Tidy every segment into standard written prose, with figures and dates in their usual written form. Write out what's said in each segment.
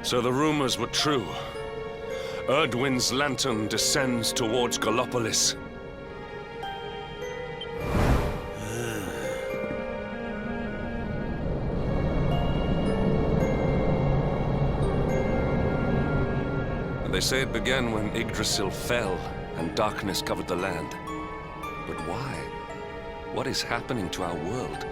So the rumors were true. Erdwin's lantern descends towards Gallopolis. They say it began when Yggdrasil fell and darkness covered the land. But why? What is happening to our world?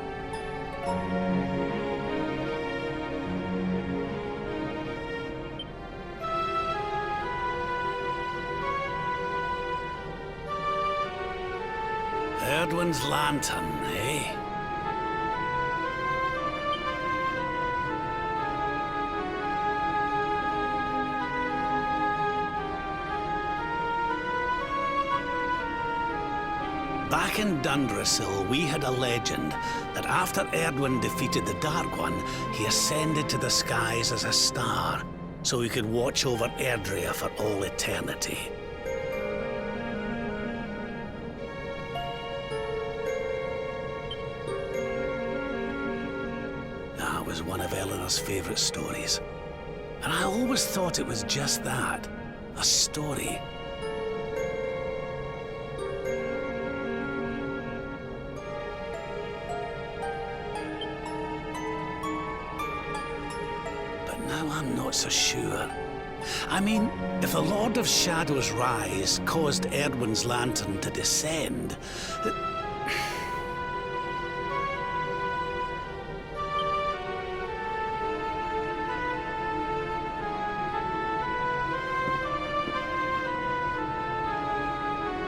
Erdwin's lantern, eh? Back in Dundrasil, we had a legend that after Erdwin defeated the Dark One, he ascended to the skies as a star, so he could watch over Erdrea for all eternity. That was one of Eleanor's favorite stories. And I always thought it was just that, a story. Now I'm not so sure. I mean, if the Lord of Shadow's rise caused Erdwin's lantern to descend...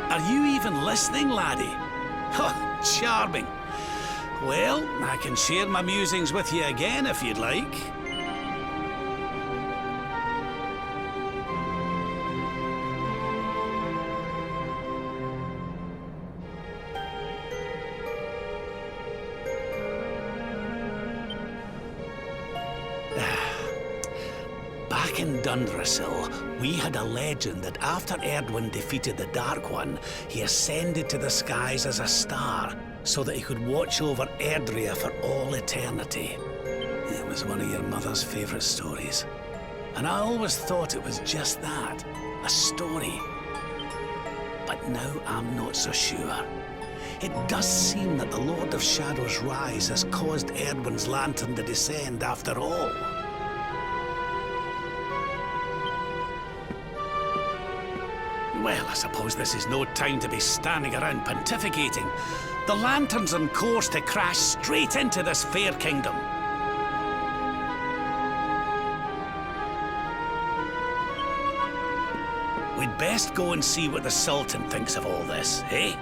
Are you even listening, laddie? Oh, charming. Well, I can share my musings with you again if you'd like. Back in Dundrasil, we had a legend that after Erdwin defeated the Dark One, he ascended to the skies as a star, so that he could watch over Erdrea for all eternity. It was one of your mother's favorite stories. And I always thought it was just that, a story. But now I'm not so sure. It does seem that the Lord of Shadow's rise has caused Erdwin's lantern to descend after all. Well, I suppose this is no time to be standing around pontificating. The lantern's on course to crash straight into this fair kingdom. We'd best go and see what the Sultan thinks of all this, eh?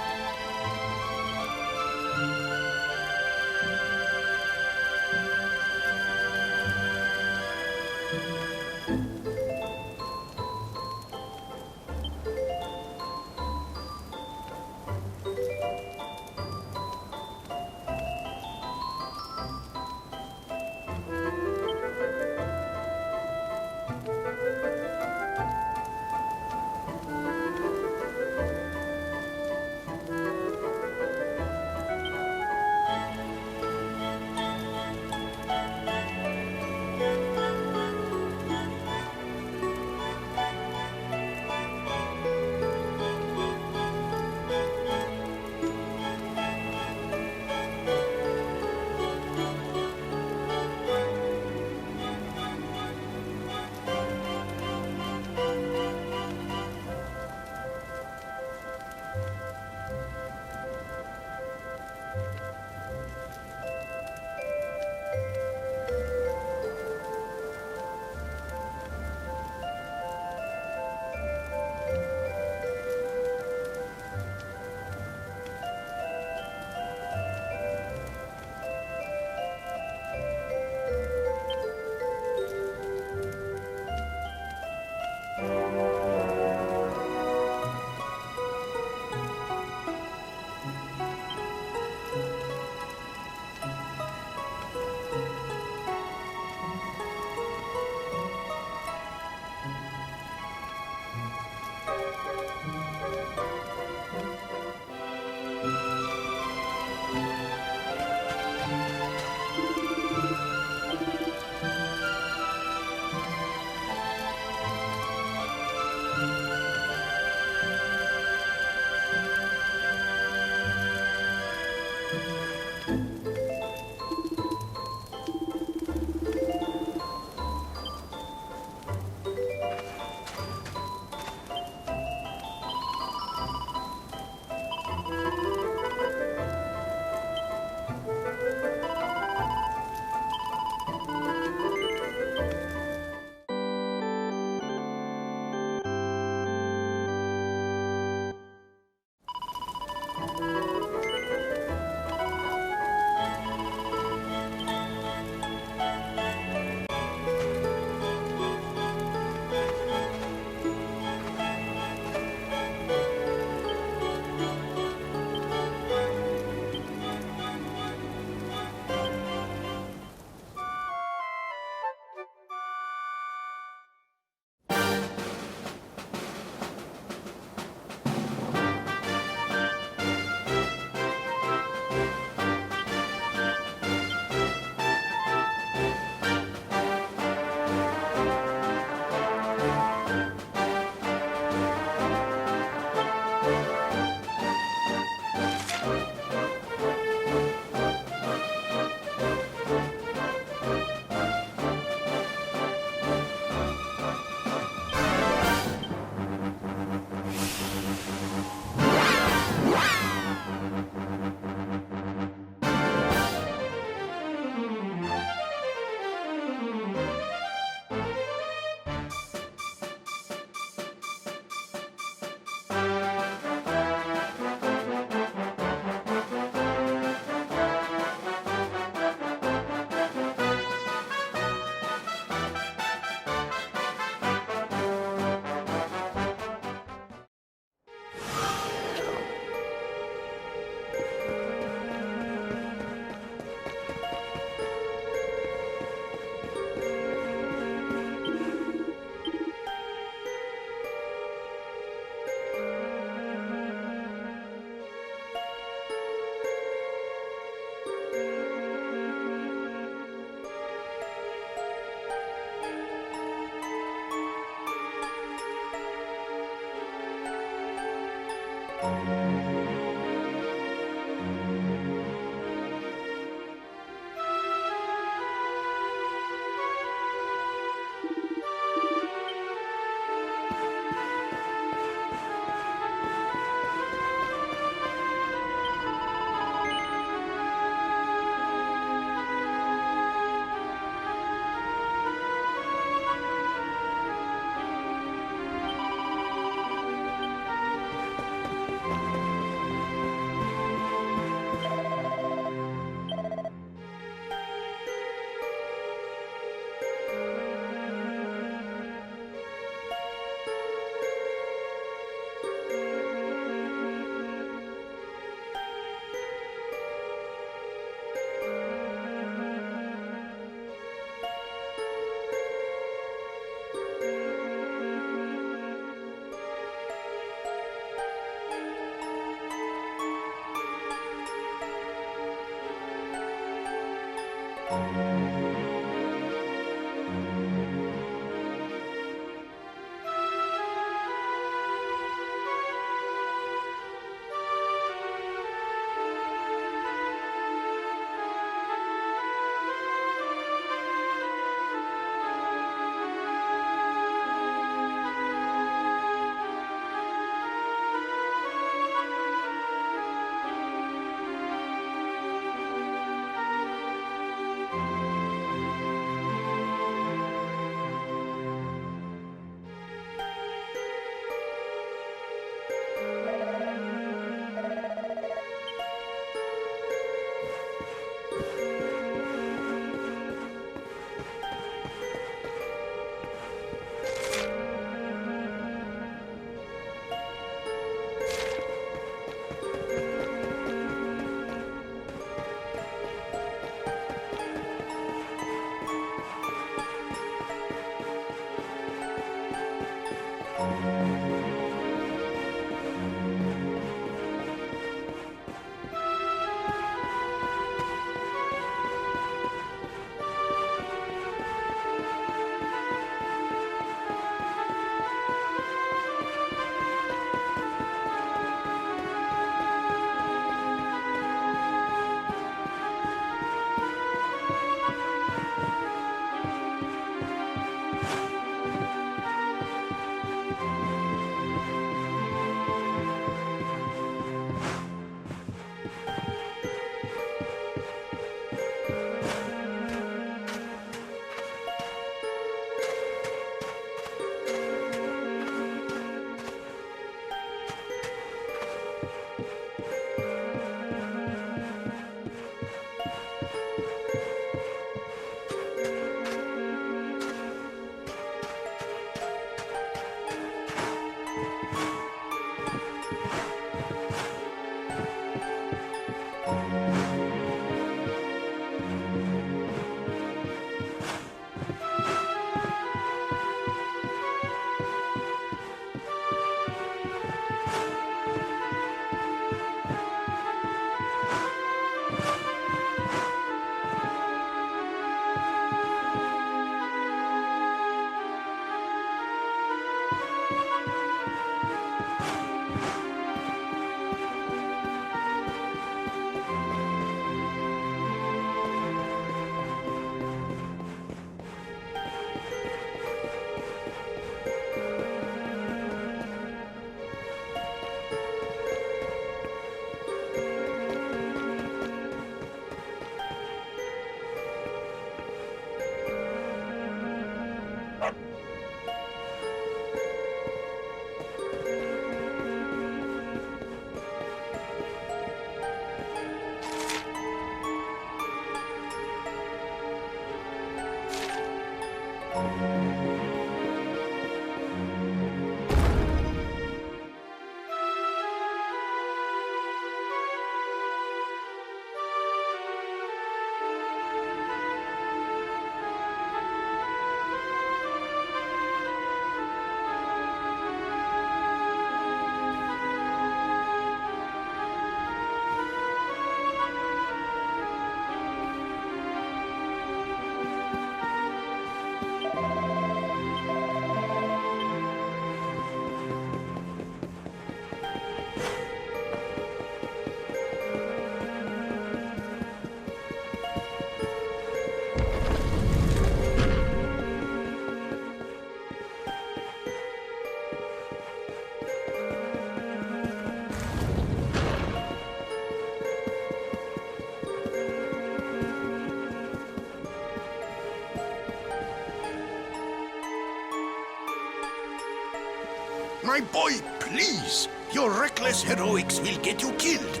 My boy, please! Your reckless heroics will get you killed.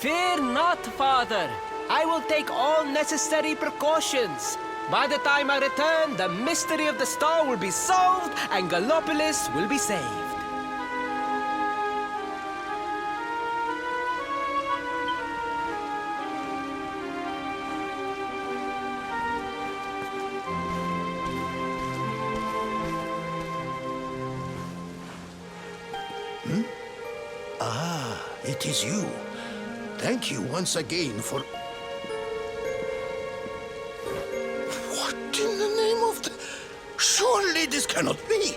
Fear not, father. I will take all necessary precautions. By the time I return, the mystery of the star will be solved and Gallopolis will be saved. It is you. Thank you once again for... What in the name of the... Surely this cannot be!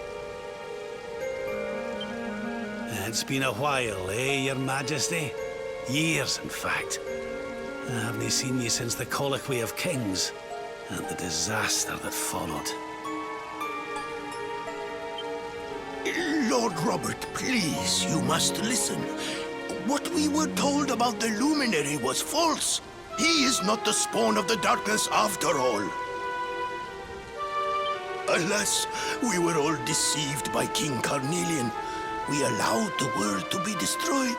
It's been a while, Your Majesty? Years, in fact. I haven't seen you since the Colloquy of Kings and the disaster that followed. Lord Robert, please, you must listen. What we were told about the Luminary was false. He is not the spawn of the darkness after all. Alas, we were all deceived by King Carnelian. We allowed the world to be destroyed.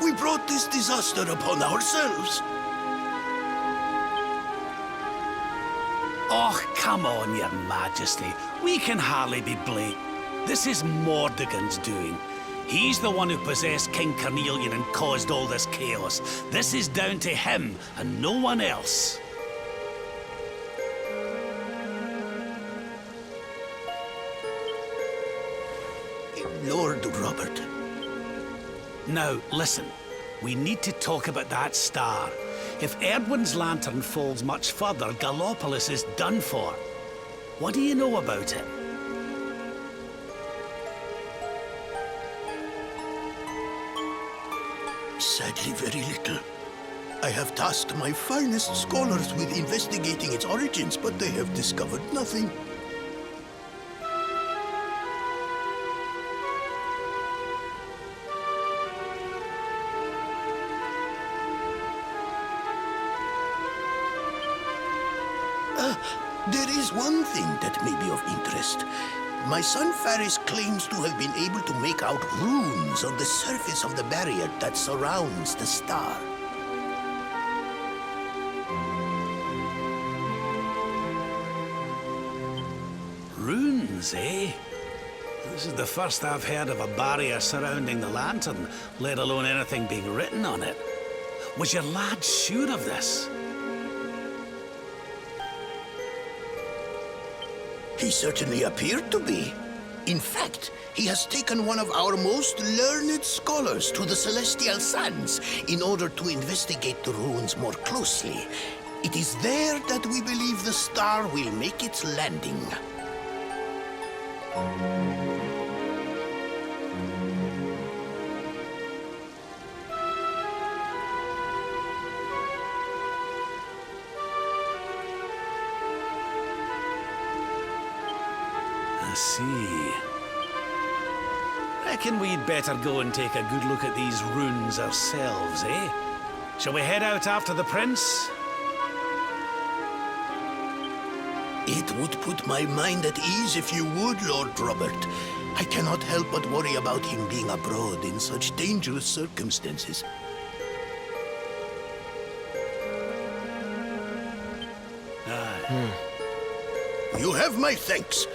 We brought this disaster upon ourselves. Oh, come on, Your Majesty. We can hardly be blamed. This is Mordegon's doing. He's the one who possessed King Carnelian and caused all this chaos. This is down to him and no one else. Lord Robert. Now, listen. We need to talk about that star. If Erdwin's lantern falls much further, Gallopolis is done for. What do you know about it? Sadly, very little. I have tasked my finest scholars with investigating its origins, but they have discovered nothing. There is one thing that may be of interest. My son Faris claims to have been able to make out runes on the surface of the barrier that surrounds the star. Runes, eh? This is the first I've heard of a barrier surrounding the lantern, let alone anything being written on it. Was your lad sure of this? He certainly appeared to be. In fact, he has taken one of our most learned scholars to the Celestial Sands in order to investigate the runes more closely. It is there that we believe the star will make its landing. I see. Reckon we'd better go and take a good look at these runes ourselves, eh? Shall we head out after the prince? It would put my mind at ease if you would, Lord Robert. I cannot help but worry about him being abroad in such dangerous circumstances. You have my thanks.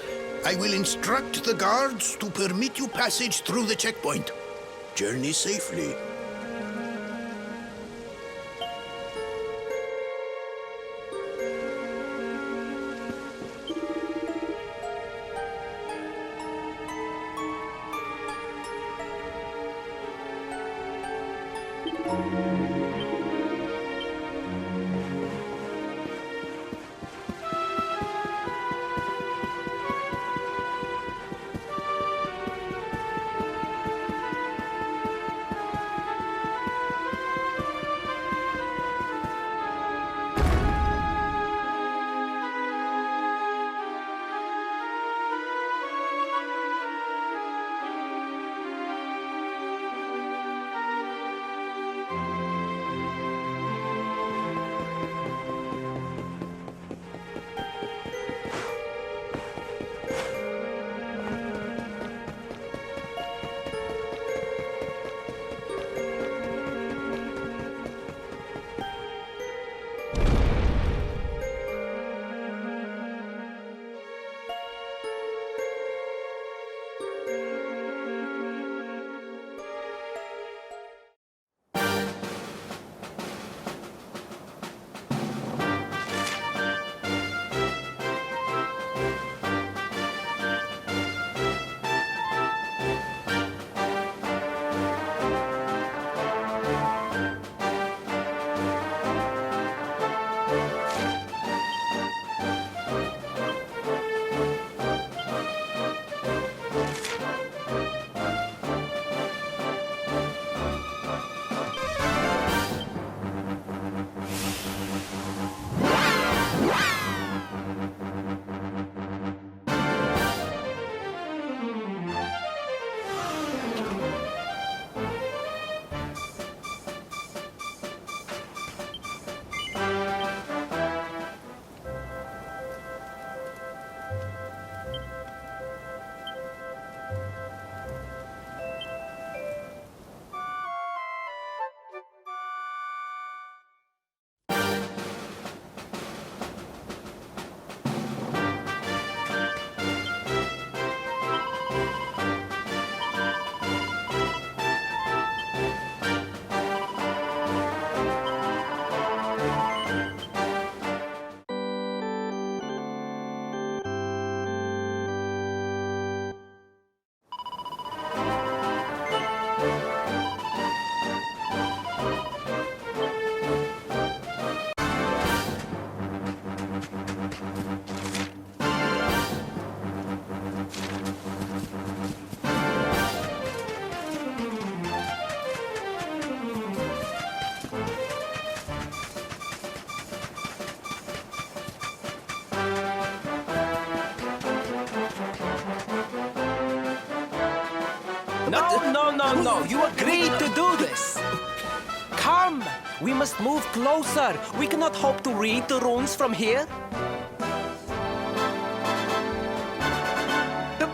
I will instruct the guards to permit you passage through the checkpoint. Journey safely. No. You agreed to do this. Come. We must move closer. We cannot hope to read the runes from here.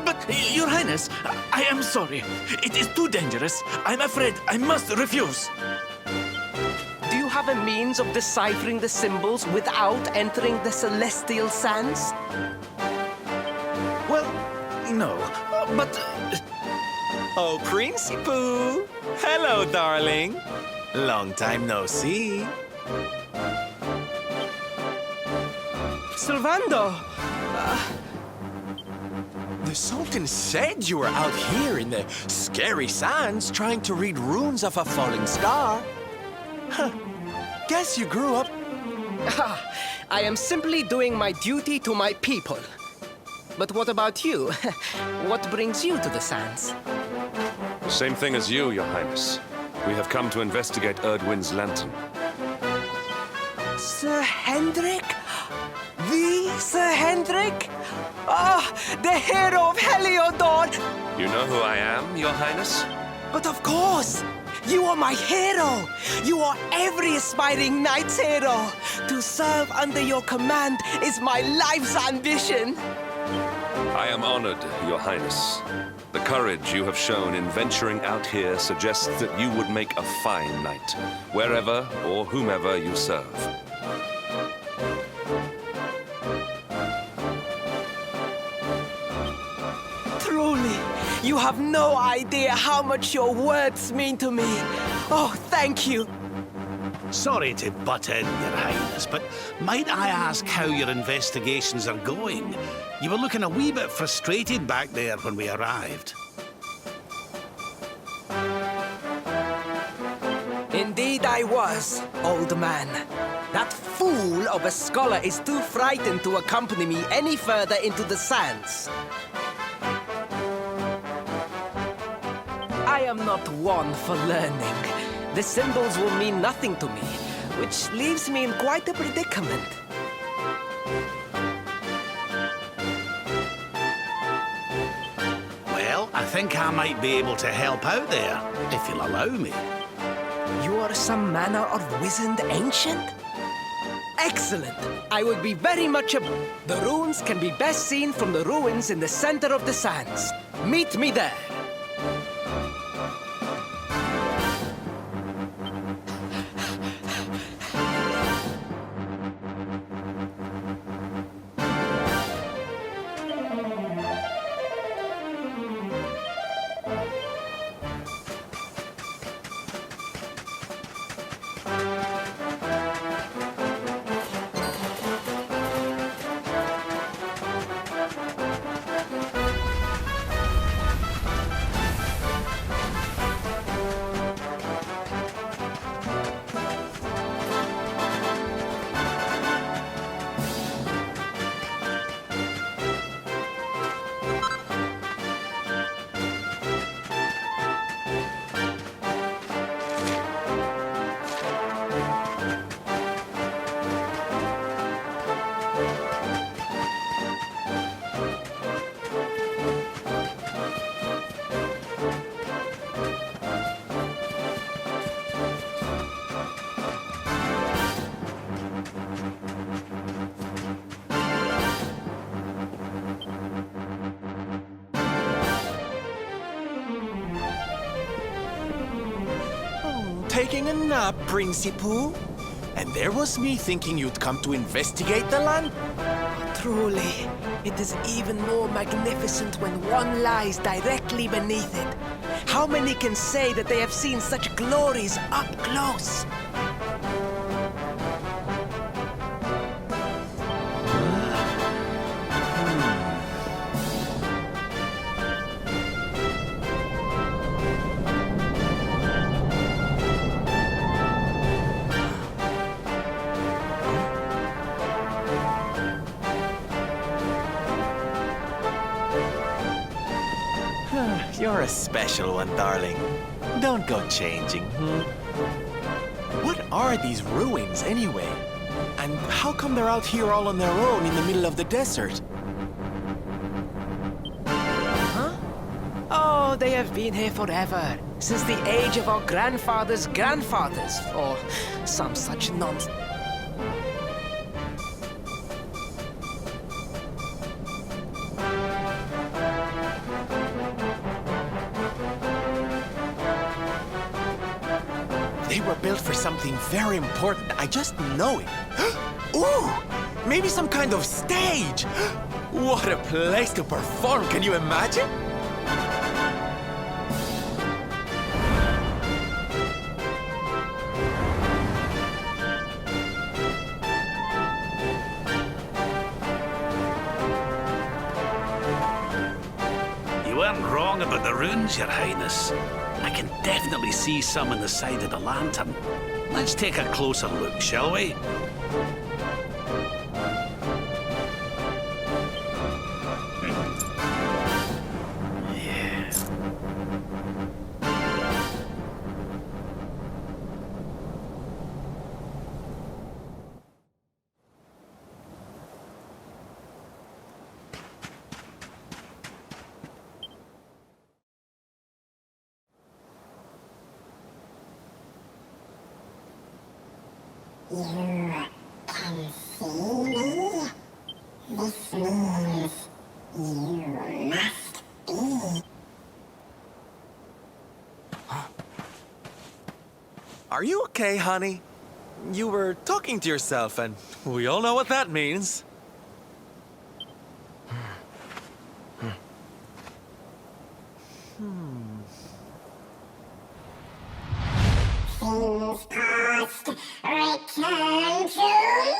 But, Your Highness, I am sorry. It is too dangerous. I'm afraid I must refuse. Do you have a means of deciphering the symbols without entering the celestial sands? Well, no, but... Oh, Princey Pooh! Hello, darling! Long time no see. Servando! The Sultan said you were out here in the scary sands trying to read runes of a falling star. Huh. Guess you grew up... I am simply doing my duty to my people. But what about you? What brings you to the sands? Same thing as you, Your Highness. We have come to investigate Erdwin's lantern. Sir Hendrik? The Sir Hendrik? The hero of Heliodor! You know who I am, Your Highness? But of course! You are my hero! You are every aspiring knight's hero! To serve under your command is my life's ambition! I am honored, Your Highness. The courage you have shown in venturing out here suggests that you would make a fine knight, wherever or whomever you serve. Truly, you have no idea how much your words mean to me. Oh, thank you. Sorry to butt in, Your Highness, but might I ask how your investigations are going? You were looking a wee bit frustrated back there when we arrived. Indeed I was, old man. That fool of a scholar is too frightened to accompany me any further into the sands. I am not one for learning. The symbols will mean nothing to me, which leaves me in quite a predicament. Well, I think I might be able to help out there, if you'll allow me. You are some manner of wizened ancient? Excellent! I would be very much The runes can be best seen from the ruins in the center of the sands. Meet me there. Taking a nap, Princey Pooh? And there was me thinking you'd come to investigate the land? Truly, it is even more magnificent when one lies directly beneath it. How many can say that they have seen such glories up close? You're a special one, darling. Don't go changing, What are these ruins, anyway? And how come they're out here all on their own in the middle of the desert? Oh, Oh, they have been here forever. Since the age of our grandfathers' grandfathers. Or some such nonsense. They were built for something very important. I just know it. Ooh! Maybe some kind of stage! What a place to perform, can you imagine? You weren't wrong about the runes, Your Highness. I can definitely see some on the side of the lantern. Let's take a closer look, shall we? You can see me? This means you must be. Are you okay, honey? You were talking to yourself, and we all know what that means. Things past, return to me!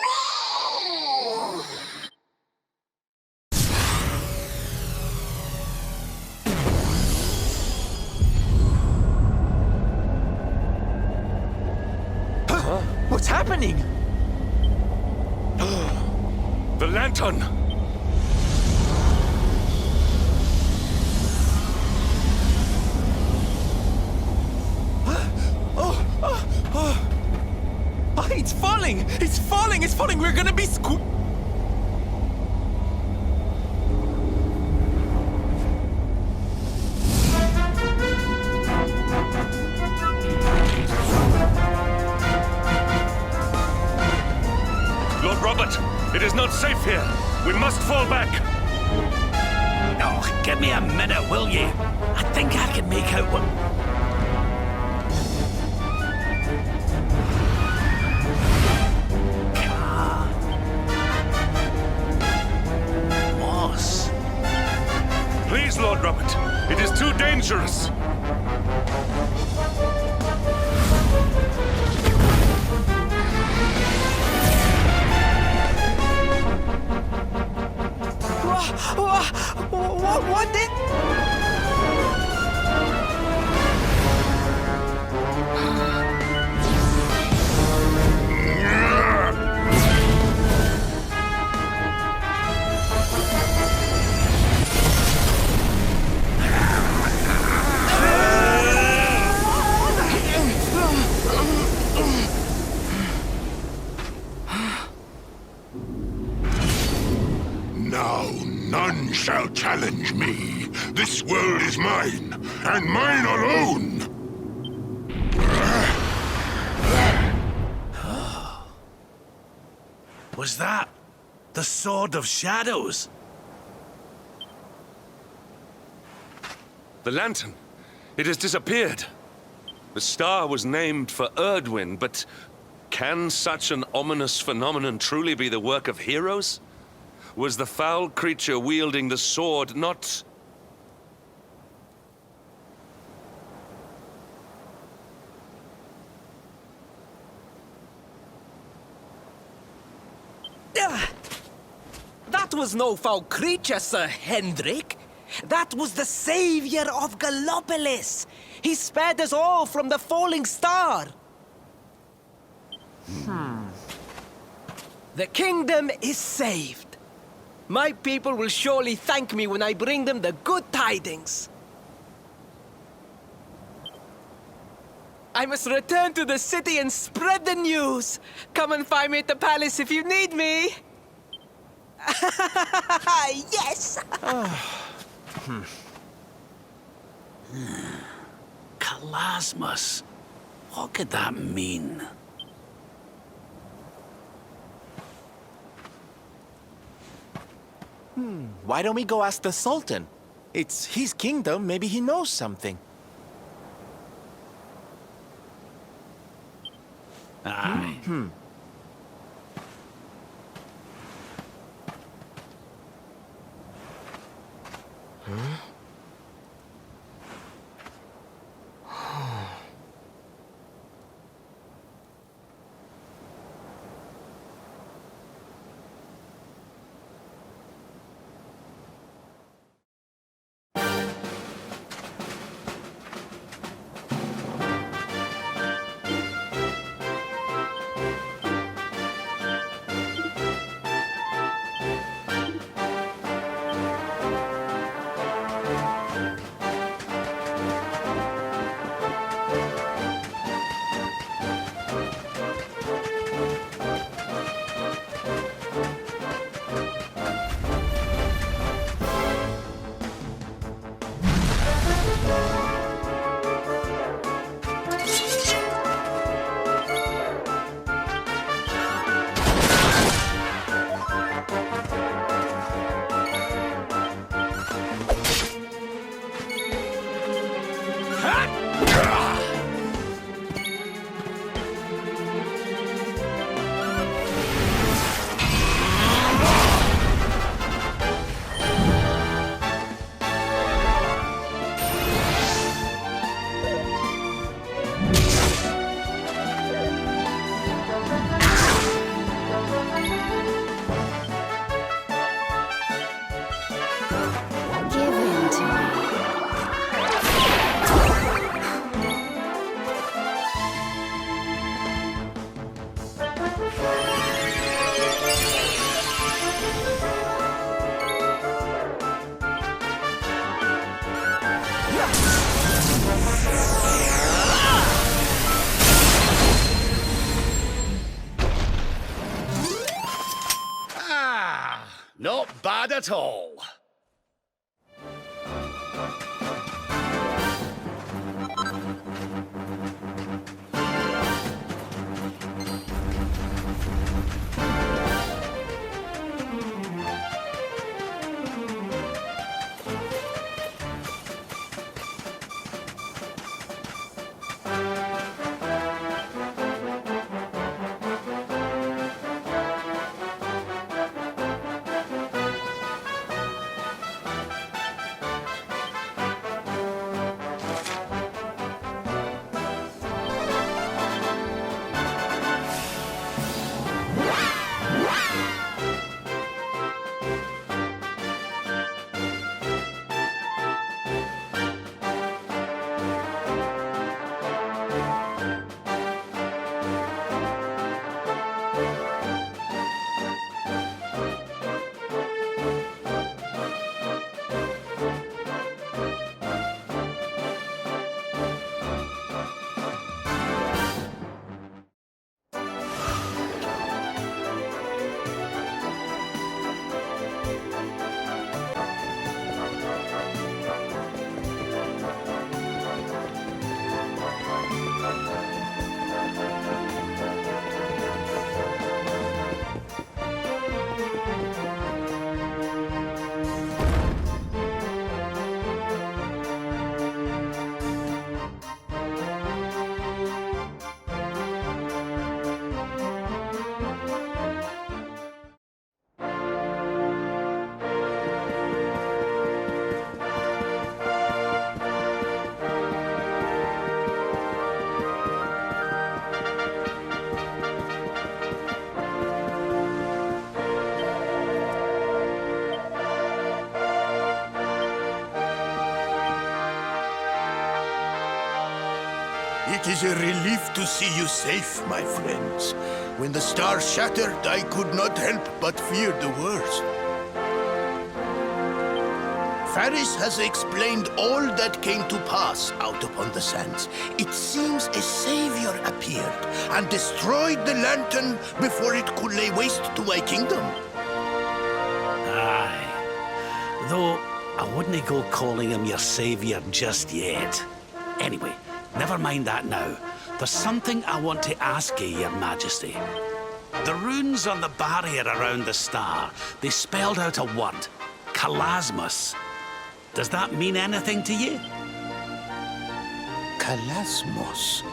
What's happening? The lantern! Oh, it's falling! It's falling! It's falling! We're gonna be Lord Robert, it is not safe here. We must fall back. Oh, give me a minute, will you? I think I can make out what... Moss. Please, Lord Robert, it is too dangerous. What did... Now none shall challenge me. This world is mine, and mine alone. Was that the Sword of Shadows? The lantern. It has disappeared. The star was named for Erdwin, but can such an ominous phenomenon truly be the work of heroes? Was the foul creature wielding the sword not... That was no foul creature, Sir Hendrik. That was the savior of Gallopolis. He spared us all from the falling star. The kingdom is saved. My people will surely thank me when I bring them the good tidings. I must return to the city and spread the news. Come and find me at the palace if you need me. Yes! Kalasmus. What could that mean? Why don't we go ask the Sultan? It's his kingdom, maybe he knows something. Aye. Give in to me. Not bad at all. It is a relief to see you safe, my friends. When the star shattered, I could not help but fear the worst. Faris has explained all that came to pass out upon the sands. It seems a savior appeared and destroyed the lantern before it could lay waste to my kingdom. Aye. Though I wouldn't go calling him your savior just yet. Anyway, never mind that now. There's something I want to ask you, Your Majesty. The runes on the barrier around the star, they spelled out a word. Kalasmus. Does that mean anything to you? Kalasmos.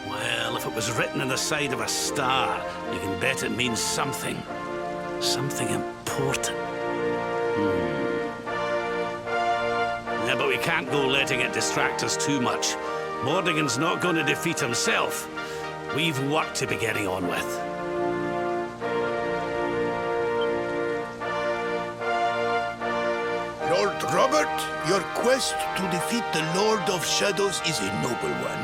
Well, if it was written on the side of a star, you can bet it means something. Something important. Yeah, but we can't go letting it distract us too much. Mordigan's not going to defeat himself. We've work to be getting on with. Lord Robert, your quest to defeat the Lord of Shadows is a noble one.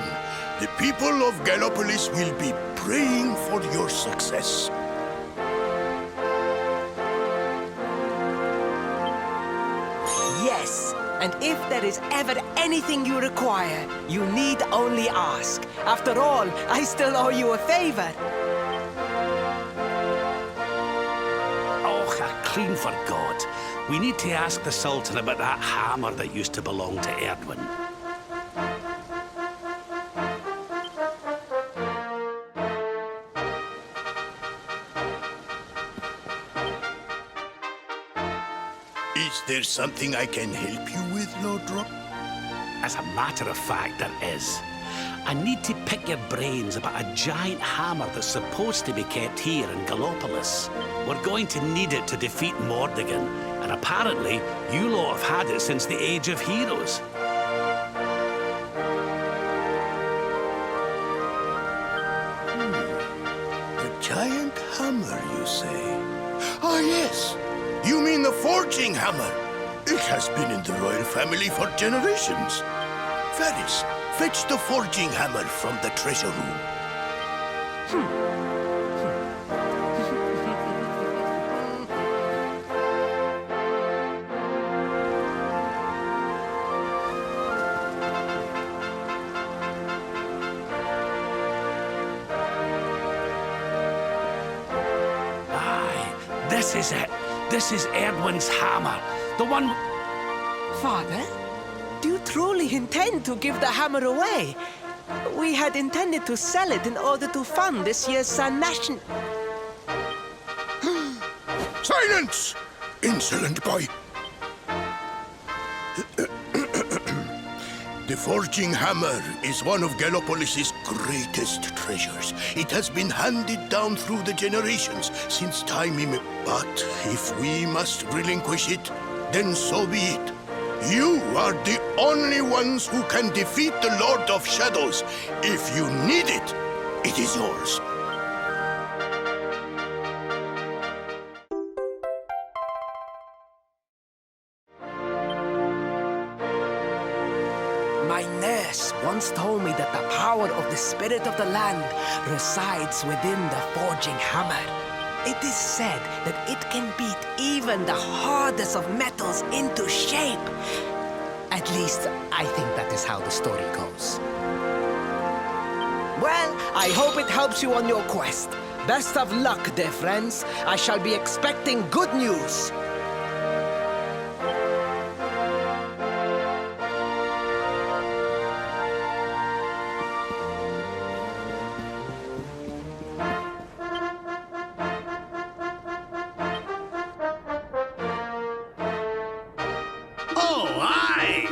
The people of Gallopolis will be praying for your success. Yes, and if there is ever anything you require, you need only ask. After all, I still owe you a favor. Oh, I clean forgot. We need to ask the Sultan about that hammer that used to belong to Erdwin. Is there something I can help you with, Lord Robert? As a matter of fact, there is. I need to pick your brains about a giant hammer that's supposed to be kept here in Gallopolis. We're going to need it to defeat Mordigan, and apparently, you lot have had it since the Age of Heroes. A giant hammer, you say? Ah, yes. You mean the forging hammer? It has been in the royal family for generations. Varys, fetch the forging hammer from the treasure room. Aye, this is it. This is Erdwin's hammer. The one... Father, do you truly intend to give the hammer away? We had intended to sell it in order to fund this year's Sun Nation. Silence! Insolent boy! The forging hammer is one of Gallopolis' greatest treasures. It has been handed down through the generations since time But if we must relinquish it, then so be it. You are the only ones who can defeat the Lord of Shadows. If you need it, it is yours. My nurse once told me that the power of the spirit of the land resides within the forging hammer. It is said that it can beat even the hardest of metals into shape. At least, I think that is how the story goes. Well, I hope it helps you on your quest. Best of luck, dear friends. I shall be expecting good news. Oh, aye!